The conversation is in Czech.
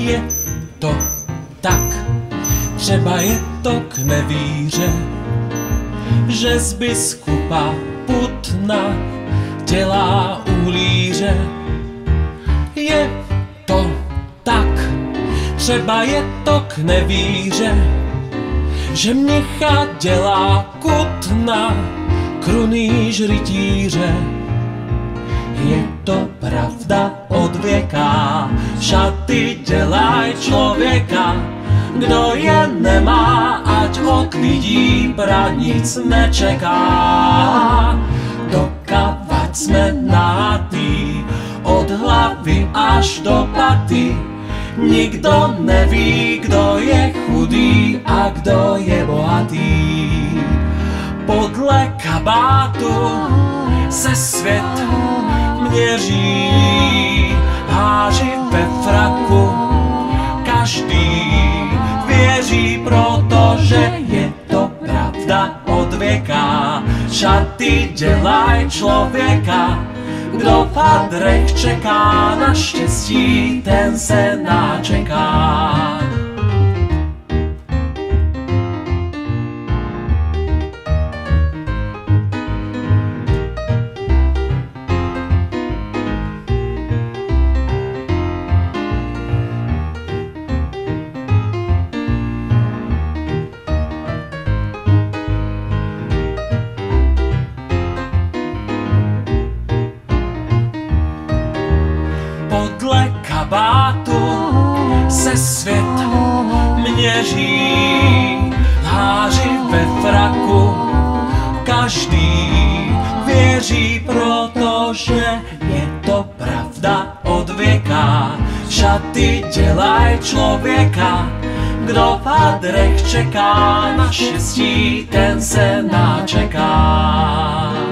Je to tak, třeba je to k nevíře, že z biskupa Putna dělá uhlíře. Je to tak, třeba je to k nevíře, že mnicha dělá Kutna krunýž rytíře. Je to pravda od věka, šaty dělaj člověka. Kdo je nemá, ať od lidí nic nečeká. Dokavať jsme nahátý, od hlavy až do paty. Nikdo neví, kdo je chudý a kdo je bohatý. Podle kabátu se svět měří, háži ve fraku každý věří, protože je to pravda od věka. Šaty dělaj člověka, kdo v hadrech čeká na štěstí, ten se náčeká. Podle kabátu se svět měří, háři ve fraku každý věří, protože je to pravda od věka. Šaty dělaj člověka, kdo v hadrech čeká na štěstí, ten se náčeká.